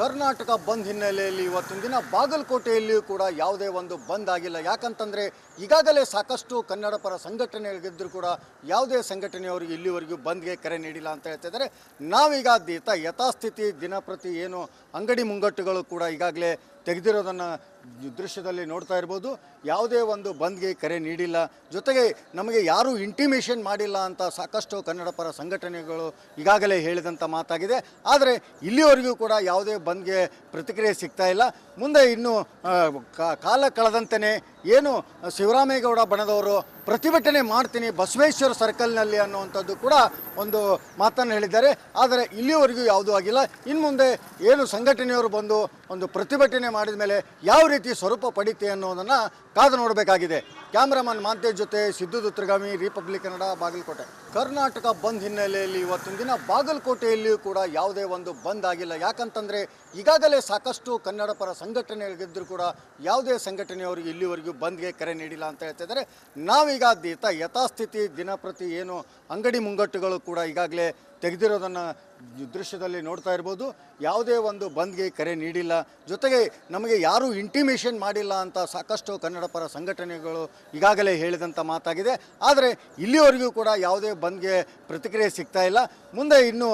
ಕರ್ನಾಟಕ ಬಂದ್ ಹಿನ್ನೆಲೆಯಲ್ಲಿ ಇವತ್ತಿನ ದಿನ ಬಾಗಲಕೋಟೆಯಲ್ಲಿಯೂ ಕೂಡ ಯಾವುದೇ ಒಂದು ಬಂದ್ ಆಗಿಲ್ಲ. ಯಾಕಂತಂದರೆ ಈಗಾಗಲೇ ಸಾಕಷ್ಟು ಕನ್ನಡ ಪರ ಸಂಘಟನೆಗಳಿದ್ದರೂ ಕೂಡ ಯಾವುದೇ ಸಂಘಟನೆಯವರಿಗೆ ಇಲ್ಲಿವರೆಗೂ ಬಂದ್ಗೆ ಕರೆ ನೀಡಿಲ್ಲ ಅಂತ ಹೇಳ್ತಿದ್ದಾರೆ. ನಾವೀಗ ಯಥಾಸ್ಥಿತಿ ದಿನಪ್ರತಿ ಏನು ಅಂಗಡಿ ಮುಂಗಟ್ಟುಗಳು ಕೂಡ ಈಗಾಗಲೇ ತೆಗೆದಿರೋದನ್ನು ದೃಶ್ಯದಲ್ಲಿ ನೋಡ್ತಾ ಇರ್ಬೋದು. ಯಾವುದೇ ಒಂದು ಬಂದ್ಗೆ ಕರೆ ನೀಡಿಲ್ಲ, ಜೊತೆಗೆ ನಮಗೆ ಯಾರೂ ಇಂಟಿಮೇಷನ್ ಮಾಡಿಲ್ಲ ಅಂತ ಸಾಕಷ್ಟು ಕನ್ನಡ ಪರ ಸಂಘಟನೆಗಳು ಈಗಾಗಲೇ ಹೇಳಿದಂಥ ಮಾತಾಗಿದೆ. ಆದರೆ ಇಲ್ಲಿವರೆಗೂ ಕೂಡ ಯಾವುದೇ ಬಂದ್ಗೆ ಪ್ರತಿಕ್ರಿಯೆ ಸಿಗ್ತಾ ಇಲ್ಲ. ಮುಂದೆ ಇನ್ನು ಕಾಲ ಕಳೆದಂತೆಯೇ ಏನು ಶಿವರಾಮೇಗೌಡ ಬಣದವರು ಪ್ರತಿಭಟನೆ ಮಾಡ್ತೀನಿ ಬಸವೇಶ್ವರ ಸರ್ಕಲ್ನಲ್ಲಿ ಅನ್ನುವಂಥದ್ದು ಕೂಡ ಒಂದು ಮಾತನ್ನು ಹೇಳಿದ್ದಾರೆ. ಆದರೆ ಇಲ್ಲಿವರೆಗೂ ಯಾವುದೂ ಆಗಿಲ್ಲ. ಇನ್ನು ಮುಂದೆ ಏನು ಸಂಘಟನೆಯವರು ಬಂದು ಒಂದು ಪ್ರತಿಭಟನೆ ಮಾಡಿದ ಮೇಲೆ ಯಾವ ರೀತಿ ಸ್ವರೂಪ ಪಡೀತೆ ಅನ್ನೋದನ್ನು ಕಾದು ನೋಡಬೇಕಾಗಿದೆ. ಕ್ಯಾಮ್ರಾಮನ್ ಮಾಂತೇಶ್ ಜೊತೆ ಸಿದ್ದು ದುತ್ರಗಾಮಿ, ರಿಪಬ್ಲಿಕ್ ಕನ್ನಡ, ಬಾಗಲಕೋಟೆ. ಕರ್ನಾಟಕ ಬಂದ್ ಹಿನ್ನೆಲೆಯಲ್ಲಿ ಇವತ್ತಿನ ದಿನ ಬಾಗಲಕೋಟೆಯಲ್ಲಿಯೂ ಕೂಡ ಯಾವುದೇ ಒಂದು ಬಂದ್ ಆಗಿಲ್ಲ. ಯಾಕಂತಂದರೆ ಈಗಾಗಲೇ ಸಾಕಷ್ಟು ಕನ್ನಡ ಪರ ಸಂಘಟನೆಗಳಿದ್ದರೂ ಕೂಡ ಯಾವುದೇ ಸಂಘಟನೆಯವರಿಗೆ ಇಲ್ಲಿವರೆಗೂ ಬಂದ್ಗೆ ಕರೆ ನೀಡಿಲ್ಲ ಅಂತ ಹೇಳ್ತಿದ್ದಾರೆ. ನಾವೀಗ ಯಥಾಸ್ಥಿತಿ ದಿನಪ್ರತಿ ಏನು ಅಂಗಡಿ ಮುಂಗಟ್ಟುಗಳು ಕೂಡ ಈಗಾಗಲೇ ತೆಗೆದಿರೋದನ್ನು ದೃಶ್ಯದಲ್ಲಿ ನೋಡ್ತಾ ಇರ್ಬೋದು. ಯಾವುದೇ ಒಂದು ಬಂದ್ಗೆ ಕರೆ ನೀಡಿಲ್ಲ, ಜೊತೆಗೆ ನಮಗೆ ಯಾರೂ ಇಂಟಿಮೇಷನ್ ಮಾಡಿಲ್ಲ ಅಂತ ಸಾಕಷ್ಟು ಕನ್ನಡ ಪರ ಸಂಘಟನೆಗಳು ಈಗಾಗಲೇ ಹೇಳಿದಂಥ ಮಾತಾಗಿದೆ. ಆದರೆ ಇಲ್ಲಿವರೆಗೂ ಕೂಡ ಯಾವುದೇ ಬಂದ್ಗೆ ಪ್ರತಿಕ್ರಿಯೆ ಸಿಗ್ತಾ ಇಲ್ಲ. ಮುಂದೆ ಇನ್ನು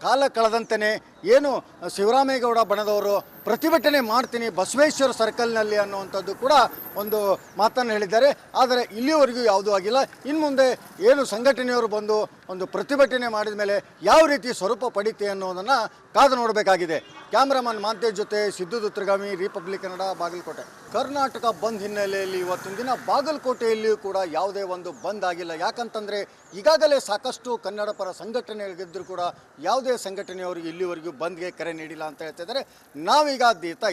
ಕಾಲ ಕಳೆದಂತೆಯೇ ಏನು ಶಿವರಾಮೇಗೌಡ ಬಣದವರು ಪ್ರತಿಭಟನೆ ಮಾಡ್ತೀನಿ ಬಸವೇಶ್ವರ ಸರ್ಕಲ್ನಲ್ಲಿ ಅನ್ನುವಂಥದ್ದು ಕೂಡ ಒಂದು ಮಾತನ್ನು ಹೇಳಿದ್ದಾರೆ. ಆದರೆ ಇಲ್ಲಿವರೆಗೂ ಯಾವುದೂ ಆಗಿಲ್ಲ. ಇನ್ನು ಮುಂದೆ ಏನು ಸಂಘಟನೆಯವರು ಬಂದು ಒಂದು ಪ್ರತಿಭಟನೆ ಮಾಡಿದ ಮೇಲೆ ಯಾವ ರೀತಿ ಸ್ವರೂಪ ಪಡೀತೆ ಅನ್ನೋದನ್ನು ಕಾದು ನೋಡಬೇಕಾಗಿದೆ. ಕ್ಯಾಮ್ರಾಮನ್ ಮಾಂತೇಶ್ ಜೊತೆ ಸಿದ್ದು ದುತ್ರಗಾಮಿ, ರಿಪಬ್ಲಿಕ್ ಕನ್ನಡ, ಬಾಗಲಕೋಟೆ. ಕರ್ನಾಟಕ ಬಂದ್ ಹಿನ್ನೆಲೆಯಲ್ಲಿ ಇವತ್ತಿನ ದಿನ ಬಾಗಲಕೋಟೆಯಲ್ಲಿಯೂ ಕೂಡ ಯಾವುದೇ ಒಂದು ಬಂದ್ ಆಗಿಲ್ಲ. ಯಾಕಂತಂದರೆ ಈಗಾಗಲೇ ಸಾಕಷ್ಟು ಕನ್ನಡ ಪರ ಸಂಘಟನೆಗಳಿದ್ದರೂ ಕೂಡ ಯಾವುದೇ ಸಂಘಟನೆಯವರಿಗೆ ಇಲ್ಲಿವರೆಗೂ ಬಂದ್ಗೆ ಕರೆ ನೀಡಿಲ್ಲ ಅಂತ ಹೇಳ್ತಿದ್ದಾರೆ. ನಾವೀಗ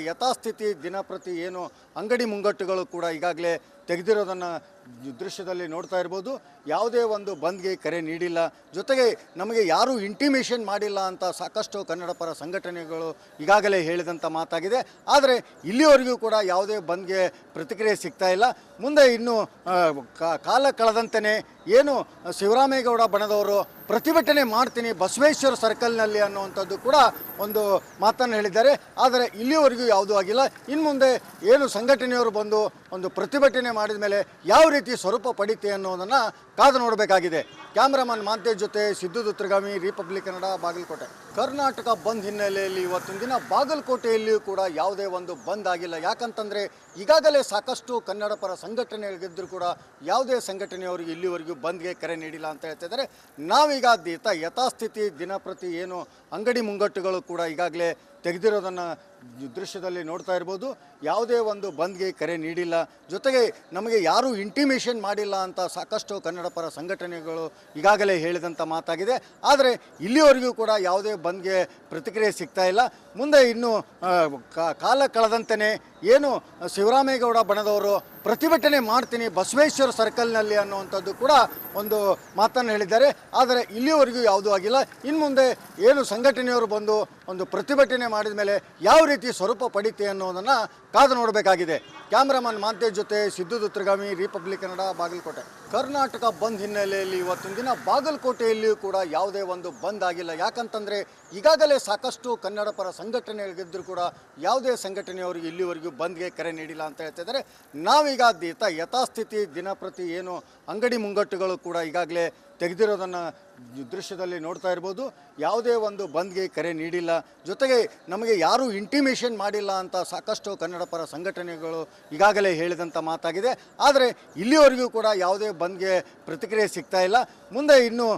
ಯಥಾಸ್ಥಿತಿ ದಿನಪ್ರತಿ ಏನು ಅಂಗಡಿ ಮುಂಗಟ್ಟುಗಳು ಕೂಡ ಈಗಾಗಲೇ ತೆಗೆದಿರೋದನ್ನು ದೃಶ್ಯದಲ್ಲಿ ನೋಡ್ತಾ ಇರ್ಬೋದು. ಯಾವುದೇ ಒಂದು ಬಂದ್ಗೆ ಕರೆ ನೀಡಿಲ್ಲ, ಜೊತೆಗೆ ನಮಗೆ ಯಾರೂ ಇಂಟಿಮೇಷನ್ ಮಾಡಿಲ್ಲ ಅಂತ ಸಾಕಷ್ಟು ಕನ್ನಡ ಪರ ಸಂಘಟನೆಗಳು ಈಗಾಗಲೇ ಹೇಳಿದಂಥ ಮಾತಾಗಿದೆ. ಆದರೆ ಇಲ್ಲಿವರೆಗೂ ಕೂಡ ಯಾವುದೇ ಬಂದ್ಗೆ ಪ್ರತಿಕ್ರಿಯೆ ಸಿಗ್ತಾ ಇಲ್ಲ. ಮುಂದೆ ಇನ್ನು ಕಾಲ ಕಳೆದಂತೆಯೇ ಏನು ಶಿವರಾಮೇಗೌಡ ಬಣದವರು ಪ್ರತಿಭಟನೆ ಮಾಡ್ತೀನಿ ಬಸವೇಶ್ವರ ಸರ್ಕಲ್ನಲ್ಲಿ ಅನ್ನುವಂಥದ್ದು ಕೂಡ ಒಂದು ಮಾತನ್ನು ಹೇಳಿದ್ದಾರೆ. ಆದರೆ ಇಲ್ಲಿವರೆಗೂ ಯಾವುದೂ ಆಗಿಲ್ಲ. ಇನ್ನು ಮುಂದೆ ಏನು ಸಂಘಟನೆಯವರು ಬಂದು ಒಂದು ಪ್ರತಿಭಟನೆ ಮಾಡಿದ ಮೇಲೆ ಯಾವ ರೀತಿ ಸ್ವರೂಪ ಪಡೀತೆ ಅನ್ನೋದನ್ನು ಕಾದು ನೋಡಬೇಕಾಗಿದೆ. ಕ್ಯಾಮ್ರಾಮನ್ ಮಾಂತೇಶ್ ಜೊತೆ ಸಿದ್ದು ದುತ್ರಗಾಮಿ, ರಿಪಬ್ಲಿಕ್ ಕನ್ನಡ, ಬಾಗಲಕೋಟೆ. ಕರ್ನಾಟಕ ಬಂದ್ ಹಿನ್ನೆಲೆಯಲ್ಲಿ ಇವತ್ತಿನ ದಿನ ಬಾಗಲಕೋಟೆಯಲ್ಲಿಯೂ ಕೂಡ ಯಾವುದೇ ಒಂದು ಬಂದ್ ಆಗಿಲ್ಲ. ಯಾಕಂತಂದರೆ ಈಗಾಗಲೇ ಸಾಕಷ್ಟು ಕನ್ನಡ ಪರ ಸಂಘಟನೆಗಳಿದ್ದರೂ ಕೂಡ ಯಾವುದೇ ಸಂಘಟನೆಯವರಿಗೆ ಇಲ್ಲಿವರೆಗೂ ಬಂದ್ಗೆ ಕರೆ ನೀಡಿಲ್ಲ ಅಂತ ಹೇಳ್ತಿದ್ದಾರೆ. ನಾವೀಗ ಯಥಾಸ್ಥಿತಿ ದಿನಪ್ರತಿ ಏನು ಅಂಗಡಿ ಮುಂಗಟ್ಟುಗಳು ಕೂಡ ಈಗಾಗಲೇ ತೆಗೆದಿರೋದನ್ನು ದೃಶ್ಯದಲ್ಲಿ ನೋಡ್ತಾ ಇರ್ಬೋದು. ಯಾವುದೇ ಒಂದು ಬಂದ್ಗೆ ಕರೆ ನೀಡಿಲ್ಲ, ಜೊತೆಗೆ ನಮಗೆ ಯಾರೂ ಇಂಟಿಮೇಷನ್ ಮಾಡಿಲ್ಲ ಅಂತ ಸಾಕಷ್ಟು ಕನ್ನಡ ಪರ ಸಂಘಟನೆಗಳು ಈಗಾಗಲೇ ಹೇಳಿದಂಥ ಮಾತಾಗಿದೆ. ಆದರೆ ಇಲ್ಲಿವರೆಗೂ ಕೂಡ ಯಾವುದೇ ಬಂದ್ಗೆ ಪ್ರತಿಕ್ರಿಯೆ ಸಿಗ್ತಾ ಇಲ್ಲ. ಮುಂದೆ ಇನ್ನು ಕಾಲ ಕಳೆದಂತೆಯೇ ಏನು ಶಿವರಾಮೇಗೌಡ ಬಣದವರು ಪ್ರತಿಭಟನೆ ಮಾಡ್ತೀನಿ ಬಸವೇಶ್ವರ ಸರ್ಕಲ್ನಲ್ಲಿ ಅನ್ನುವಂಥದ್ದು ಕೂಡ ಒಂದು ಮಾತನ್ನು ಹೇಳಿದ್ದಾರೆ. ಆದರೆ ಇಲ್ಲಿವರೆಗೂ ಯಾವುದೂ ಆಗಿಲ್ಲ. ಇನ್ನು ಮುಂದೆ ಏನು ಸಂಘಟನೆಯವರು ಬಂದು ಒಂದು ಪ್ರತಿಭಟನೆ ಮಾಡಿದ ಮೇಲೆ ಯಾವ ರೀತಿ ಸ್ವರೂಪ ಪಡೀತೆ ಅನ್ನೋದನ್ನು ಕಾದು ನೋಡಬೇಕಾಗಿದೆ. ಕ್ಯಾಮ್ರಾಮನ್ ಮಾಂತೇಶ್ ಜೊತೆ ಸಿದ್ದು ದುತ್ರಗಾಮಿ, ರಿಪಬ್ಲಿಕ್ ಕನ್ನಡ, ಬಾಗಲಕೋಟೆ. ಕರ್ನಾಟಕ ಬಂದ್ ಹಿನ್ನೆಲೆಯಲ್ಲಿ ಇವತ್ತಿನ ದಿನ ಬಾಗಲಕೋಟೆಯಲ್ಲಿಯೂ ಕೂಡ ಯಾವುದೇ ಒಂದು ಬಂದ್ ಆಗಿಲ್ಲ. ಯಾಕಂತಂದರೆ ಈಗಾಗಲೇ ಸಾಕಷ್ಟು ಕನ್ನಡ ಪರ ಸಂಘಟನೆಗಳಿದ್ದರೂ ಕೂಡ ಯಾವುದೇ ಸಂಘಟನೆಯವರಿಗೆ ಇಲ್ಲಿವರೆಗೂ ಬಂದ್ಗೆ ಕರೆ ನೀಡಿಲ್ಲ ಅಂತ ಹೇಳ್ತಿದ್ದಾರೆ. ನಾವೀಗ ಯಥಾಸ್ಥಿತಿ ದಿನಪ್ರತಿ ಏನು ಅಂಗಡಿ ಮುಂಗಟ್ಟುಗಳು ಕೂಡ ಈಗಾಗಲೇ ತೆಗೆದಿರೋದನ್ನು ದೃಶ್ಯದಲ್ಲಿ ನೋಡ್ತಾ ಇರ್ಬೋದು. ಯಾವುದೇ ಒಂದು ಬಂದ್ಗೆ ಕರೆ ನೀಡಿಲ್ಲ, ಜೊತೆಗೆ ನಮಗೆ ಯಾರೂ ಇಂಟಿಮೇಷನ್ ಮಾಡಿಲ್ಲ ಅಂತ ಸಾಕಷ್ಟು ಕನ್ನಡ ಪರ ಸಂಘಟನೆಗಳು ಈಗಾಗಲೇ ಹೇಳಿದಂಥ ಮಾತಾಗಿದೆ. ಆದರೆ ಇಲ್ಲಿವರೆಗೂ ಕೂಡ ಯಾವುದೇ ಬಂದ್ಗೆ ಪ್ರತಿಕ್ರಿಯೆ ಸಿಗ್ತಾ ಇಲ್ಲ. ಮುಂದೆ ಇನ್ನು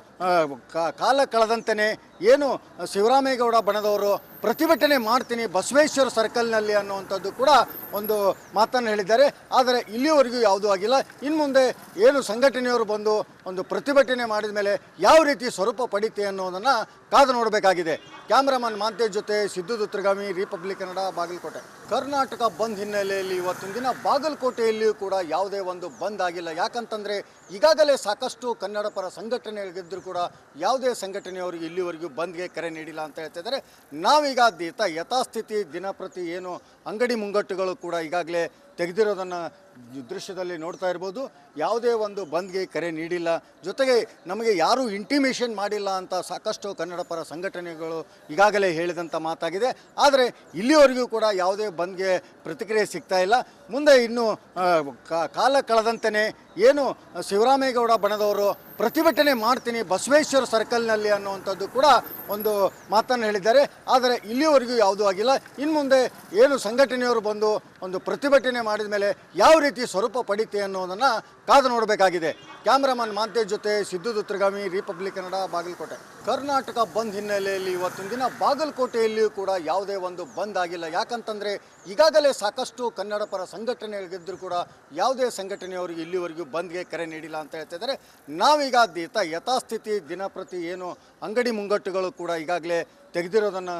ಕಾಲ ಕಳೆದಂತೆಯೇ ಏನು ಶಿವರಾಮೇಗೌಡ ಬಣದವರು ಪ್ರತಿಭಟನೆ ಮಾಡ್ತೀನಿ ಬಸವೇಶ್ವರ ಸರ್ಕಲ್ನಲ್ಲಿ ಅನ್ನುವಂಥದ್ದು ಕೂಡ ಒಂದು ಮಾತನ್ನು ಹೇಳಿದ್ದಾರೆ. ಆದರೆ ಇಲ್ಲಿವರೆಗೂ ಯಾವುದೂ ಆಗಿಲ್ಲ. ಇನ್ನು ಮುಂದೆ ಏನು ಸಂಘಟನೆಯವರು ಬಂದು ಒಂದು ಪ್ರತಿಭಟನೆ ಮಾಡಿದ ಮೇಲೆ ಯಾವ ರೀತಿ ಸ್ವರೂಪ ಪಡೀತೆ ಅನ್ನೋದನ್ನು ಕಾದು ನೋಡಬೇಕಾಗಿದೆ. ಕ್ಯಾಮ್ರಾಮನ್ ಮಾಂತೇಶ್ ಜೊತೆ ಸಿದ್ದು ದುತ್ರಗಾಮಿ, ರಿಪಬ್ಲಿಕ್ ಕನ್ನಡ, ಬಾಗಲಕೋಟೆ. ಕರ್ನಾಟಕ ಬಂದ್ ಹಿನ್ನೆಲೆಯಲ್ಲಿ ಇವತ್ತಿನ ದಿನ ಬಾಗಲಕೋಟೆಯಲ್ಲಿಯೂ ಕೂಡ ಯಾವುದೇ ಒಂದು ಬಂದ್ ಆಗಿಲ್ಲ. ಯಾಕಂತಂದರೆ ಈಗಾಗಲೇ ಸಾಕಷ್ಟು ಕನ್ನಡ ಪರ ಸಂಘಟನೆಗಳಿದ್ದರೂ ಕೂಡ ಯಾವುದೇ ಸಂಘಟನೆಯವರಿಗೆ ಇಲ್ಲಿವರೆಗೂ ಬಂದ್ಗೆ ಕರೆ ನೀಡಿಲ್ಲ ಅಂತ ಹೇಳ್ತಿದ್ದಾರೆ. ನಾವೀಗ ಯಥಾಸ್ಥಿತಿ ದಿನಪ್ರತಿ ಏನು ಅಂಗಡಿ ಮುಂಗಟ್ಟುಗಳು ಕೂಡ ಈಗಾಗಲೇ ತೆಗೆದಿರೋದನ್ನು ದೃಶ್ಯದಲ್ಲಿ ನೋಡ್ತಾ ಇರ್ಬೋದು. ಯಾವುದೇ ಒಂದು ಬಂದ್ಗೆ ಕರೆ ನೀಡಿಲ್ಲ, ಜೊತೆಗೆ ನಮಗೆ ಯಾರೂ ಇಂಟಿಮೇಷನ್ ಮಾಡಿಲ್ಲ ಅಂತ ಸಾಕಷ್ಟು ಕನ್ನಡ ಪರ ಸಂಘಟನೆಗಳು ಈಗಾಗಲೇ ಹೇಳಿದಂಥ ಮಾತಾಗಿದೆ. ಆದರೆ ಇಲ್ಲಿವರೆಗೂ ಕೂಡ ಯಾವುದೇ ಬಂದ್ಗೆ ಪ್ರತಿಕ್ರಿಯೆ ಸಿಗ್ತಾ ಇಲ್ಲ. ಮುಂದೆ ಇನ್ನು ಕಾಲ ಕಳೆದಂತೆಯೇ ಏನು ಶಿವರಾಮೇಗೌಡ ಬಣದವರು ಪ್ರತಿಭಟನೆ ಮಾಡ್ತೀನಿ ಬಸವೇಶ್ವರ ಸರ್ಕಲ್ನಲ್ಲಿ ಅನ್ನುವಂಥದ್ದು ಕೂಡ ಒಂದು ಮಾತನ್ನು ಹೇಳಿದ್ದಾರೆ. ಆದರೆ ಇಲ್ಲಿವರೆಗೂ ಯಾವುದೂ ಆಗಿಲ್ಲ. ಇನ್ನು ಮುಂದೆ ಏನು ಸಂಘಟನೆಯವರು ಬಂದು ಒಂದು ಪ್ರತಿಭಟನೆ ಮಾಡಿದ ಮೇಲೆ ಯಾವ ರೀತಿ ಸ್ವರೂಪ ಪಡೀತೆ ಅನ್ನೋದನ್ನು ಕಾದು ನೋಡಬೇಕಾಗಿದೆ. ಕ್ಯಾಮ್ರಾಮನ್ ಮಾಂತೇಶ್ ಜೊತೆ ಸಿದ್ದು ದುತ್ರಗಾಮಿ, ರಿಪಬ್ಲಿಕ್ ಕನ್ನಡ, ಬಾಗಲಕೋಟೆ. ಕರ್ನಾಟಕ ಬಂದ್ ಹಿನ್ನೆಲೆಯಲ್ಲಿ ಇವತ್ತಿನ ದಿನ ಬಾಗಲಕೋಟೆಯಲ್ಲಿಯೂ ಕೂಡ ಯಾವುದೇ ಒಂದು ಬಂದ್ ಆಗಿಲ್ಲ. ಯಾಕಂತಂದರೆ ಈಗಾಗಲೇ ಸಾಕಷ್ಟು ಕನ್ನಡ ಪರ ಸಂಘಟನೆಗಳಿದ್ದರೂ ಕೂಡ ಯಾವುದೇ ಸಂಘಟನೆಯವರಿಗೆ ಇಲ್ಲಿವರೆಗೂ ಬಂದ್ಗೆ ಕರೆ ನೀಡಿಲ್ಲ ಅಂತ ಹೇಳ್ತಿದ್ದಾರೆ. ನಾವೀಗ ಯಥಾಸ್ಥಿತಿ ದಿನಪ್ರತಿ ಏನು ಅಂಗಡಿ ಮುಂಗಟ್ಟುಗಳು ಕೂಡ ಈಗಾಗಲೇ ತೆಗೆದಿರೋದನ್ನು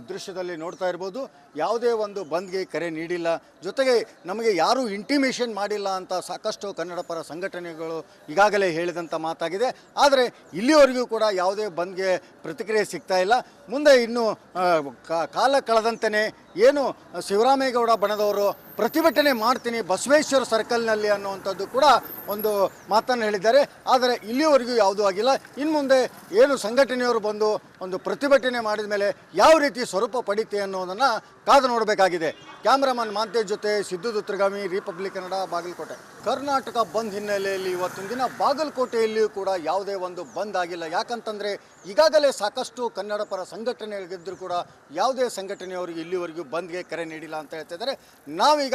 ದೃಶ್ಯದಲ್ಲಿ ನೋಡ್ತಾ ಇರ್ಬೋದು. ಯಾವುದೇ ಒಂದು ಬಂದ್ಗೆ ಕರೆ ನೀಡಿಲ್ಲ, ಜೊತೆಗೆ ನಮಗೆ ಯಾರೂ ಇಂಟಿಮೇಷನ್ ಮಾಡಿಲ್ಲ ಅಂತ ಸಾಕಷ್ಟು ಕನ್ನಡ ಪರ ಸಂಘಟನೆಗಳು ಈಗಾಗಲೇ ಹೇಳಿದಂಥ ಮಾತಾಗಿದೆ. ಆದರೆ ಇಲ್ಲಿವರೆಗೂ ಕೂಡ ಯಾವುದೇ ಬಂದ್ಗೆ ಪ್ರತಿಕ್ರಿಯೆ ಸಿಗ್ತಾ ಇಲ್ಲ. ಮುಂದೆ ಇನ್ನು ಕಾಲ ಕಳೆದಂತೆಯೇ ಏನು ಶಿವರಾಮೇಗೌಡ ಬಣದವರು ಪ್ರತಿಭಟನೆ ಮಾಡ್ತೀನಿ ಬಸವೇಶ್ವರ ಸರ್ಕಲ್ನಲ್ಲಿ ಅನ್ನುವಂಥದ್ದು ಕೂಡ ಒಂದು ಮಾತನ್ನು ಹೇಳಿದ್ದಾರೆ. ಆದರೆ ಇಲ್ಲಿವರೆಗೂ ಯಾವುದೂ ಆಗಿಲ್ಲ. ಇನ್ನು ಮುಂದೆ ಏನು ಸಂಘಟನೆಯವರು ಬಂದು ಒಂದು ಪ್ರತಿಭಟನೆ ಮಾಡಿದ ಮೇಲೆ ಯಾವ ರೀತಿ ಸ್ವರೂಪ ಪಡೀತೆ ಅನ್ನೋದನ್ನು ಕಾದು ನೋಡಬೇಕಾಗಿದೆ. ಕ್ಯಾಮ್ರಾಮನ್ ಮಾಂತೇಶ್ ಜೊತೆ ಸಿದ್ದು ದುತ್ರಗಾಮಿ, ರಿಪಬ್ಲಿಕ್ ಕನ್ನಡ, ಬಾಗಲಕೋಟೆ. ಕರ್ನಾಟಕ ಬಂದ್ ಹಿನ್ನೆಲೆಯಲ್ಲಿ ಇವತ್ತಿನ ದಿನ ಬಾಗಲಕೋಟೆಯಲ್ಲಿಯೂ ಕೂಡ ಯಾವುದೇ ಒಂದು ಬಂದ್ ಆಗಿಲ್ಲ. ಯಾಕಂತಂದರೆ ಈಗಾಗಲೇ ಸಾಕಷ್ಟು ಕನ್ನಡ ಪರ ಸಂಘಟನೆಗಳಿದ್ದರೂ ಕೂಡ ಯಾವುದೇ ಸಂಘಟನೆಯವರಿಗೆ ಇಲ್ಲಿವರೆಗೂ ಬಂದ್ಗೆ ಕರೆ ನೀಡಿಲ್ಲ ಅಂತ ಹೇಳ್ತಿದ್ದಾರೆ. ನಾವೀಗ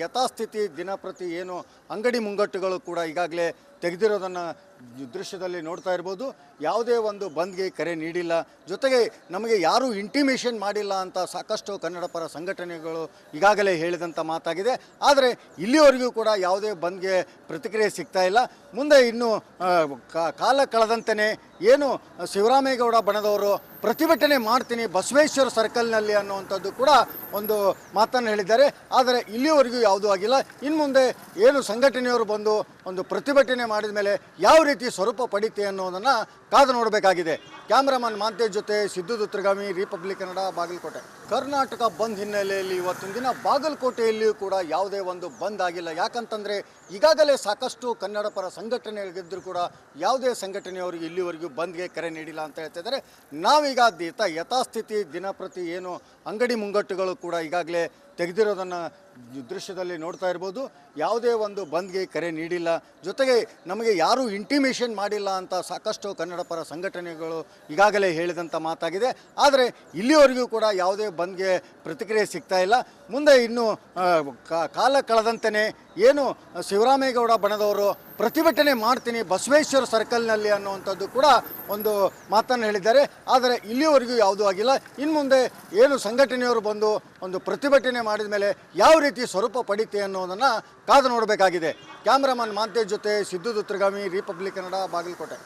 ಯಥಾಸ್ಥಿತಿ ದಿನಪ್ರತಿ ಏನು ಅಂಗಡಿ ಮುಂಗಟ್ಟುಗಳು ಕೂಡ ಈಗಾಗಲೇ ತೆಗೆದಿರೋದನ್ನು ದೃಶ್ಯದಲ್ಲಿ ನೋಡ್ತಾ ಇರ್ಬೋದು. ಯಾವುದೇ ಒಂದು ಬಂದ್ಗೆ ಕರೆ ನೀಡಿಲ್ಲ, ಜೊತೆಗೆ ನಮಗೆ ಯಾರೂ ಇಂಟಿಮೇಷನ್ ಮಾಡಿಲ್ಲ ಅಂತ ಸಾಕಷ್ಟು ಕನ್ನಡ ಪರ ಸಂಘಟನೆಗಳು ಈಗಾಗಲೇ ಹೇಳಿದಂಥ ಮಾತಾಗಿದೆ. ಆದರೆ ಇಲ್ಲಿವರೆಗೂ ಕೂಡ ಯಾವುದೇ ಬಂದ್ಗೆ ಪ್ರತಿಕ್ರಿಯೆ ಸಿಗ್ತಾ ಇಲ್ಲ. ಮುಂದೆ ಇನ್ನು ಕಾಲ ಕಳೆದಂತೆಯೇ ಏನು ಶಿವರಾಮೇಗೌಡ ಬಣದವರು ಪ್ರತಿಭಟನೆ ಮಾಡ್ತೀನಿ ಬಸವೇಶ್ವರ ಸರ್ಕಲ್ನಲ್ಲಿ ಅನ್ನುವಂಥದ್ದು ಕೂಡ ಒಂದು ಮಾತನ್ನು ಹೇಳಿದ್ದಾರೆ. ಆದರೆ ಇಲ್ಲಿವರೆಗೂ ಯಾವುದೂ ಆಗಿಲ್ಲ. ಇನ್ನು ಮುಂದೆ ಏನು ಸಂಘಟನೆಯವರು ಬಂದು ಒಂದು ಪ್ರತಿಭಟನೆ ಮಾಡಿದ ಮೇಲೆ ಯಾವ ರೀತಿ ಸ್ವರೂಪ ಪಡೀತೆ ಅನ್ನೋದನ್ನು ಕಾದು ನೋಡಬೇಕಾಗಿದೆ. ಕ್ಯಾಮ್ರಾಮನ್ ಮಾಂತೇಶ್ ಜೊತೆ ಸಿದ್ದು ದುತ್ರಗಾಮಿ, ರಿಪಬ್ಲಿಕ್ ಕನ್ನಡ, ಬಾಗಲಕೋಟೆ. ಕರ್ನಾಟಕ ಬಂದ್ ಹಿನ್ನೆಲೆಯಲ್ಲಿ ಇವತ್ತಿನ ದಿನ ಬಾಗಲಕೋಟೆಯಲ್ಲಿಯೂ ಕೂಡ ಯಾವುದೇ ಒಂದು ಬಂದ್ ಆಗಿಲ್ಲ. ಯಾಕಂತಂದರೆ ಈಗಾಗಲೇ ಸಾಕಷ್ಟು ಕನ್ನಡ ಪರ ಸಂಘಟನೆಗಳಿದ್ದರೂ ಕೂಡ ಯಾವುದೇ ಸಂಘಟನೆಯವರಿಗೆ ಇಲ್ಲಿವರೆಗೂ ಬಂದ್ಗೆ ಕರೆ ನೀಡಿಲ್ಲ ಅಂತ ಹೇಳ್ತಿದ್ದಾರೆ. ನಾವೀಗ ಯಥಾಸ್ಥಿತಿ ದಿನಪ್ರತಿ ಏನು ಅಂಗಡಿ ಮುಂಗಟ್ಟುಗಳು ಕೂಡ ಈಗಾಗಲೇ ತೆಗೆದಿರೋದನ್ನು ದೃಶ್ಯದಲ್ಲಿ ನೋಡ್ತಾ ಇರ್ಬೋದು. ಯಾವುದೇ ಒಂದು ಬಂದ್ಗೆ ಕರೆ ನೀಡಿಲ್ಲ, ಜೊತೆಗೆ ನಮಗೆ ಯಾರೂ ಇಂಟಿಮೇಷನ್ ಮಾಡಿಲ್ಲ ಅಂತ ಸಾಕಷ್ಟು ಕನ್ನಡ ಪರ ಸಂಘಟನೆಗಳು ಈಗಾಗಲೇ ಹೇಳಿದಂಥ ಮಾತಾಗಿದೆ. ಆದರೆ ಇಲ್ಲಿವರೆಗೂ ಕೂಡ ಯಾವುದೇ ಬಂದ್ಗೆ ಪ್ರತಿಕ್ರಿಯೆ ಸಿಗ್ತಾ ಇಲ್ಲ. ಮುಂದೆ ಇನ್ನು ಕಾಲ ಕಳೆದಂತೆಯೇ ಏನು ಶಿವರಾಮೇಗೌಡ ಬಣದವರು ಪ್ರತಿಭಟನೆ ಮಾಡ್ತೀನಿ ಬಸವೇಶ್ವರ ಸರ್ಕಲ್ನಲ್ಲಿ ಅನ್ನುವಂಥದ್ದು ಕೂಡ ಒಂದು ಮಾತನ್ನು ಹೇಳಿದ್ದಾರೆ. ಆದರೆ ಇಲ್ಲಿವರೆಗೂ ಯಾವುದೂ ಆಗಿಲ್ಲ. ಇನ್ನು ಮುಂದೆ ಏನು ಸಂಘಟನೆಯವರು ಬಂದು ಒಂದು ಪ್ರತಿಭಟನೆ ಮಾಡಿದ ಮೇಲೆ ಯಾವ ರೀತಿ ಸ್ವರೂಪ ಪಡೀತೆ ಅನ್ನೋದನ್ನು ಕಾದು ನೋಡಬೇಕಾಗಿದೆ. ಕ್ಯಾಮ್ರಾಮನ್ ಮಾಂತೇಶ್ ಜೊತೆ ಸಿದ್ದು ದುತ್ರಗಾಮಿ, ರಿಪಬ್ಲಿಕ್ ಕನ್ನಡ, ಬಾಗಲಕೋಟೆ.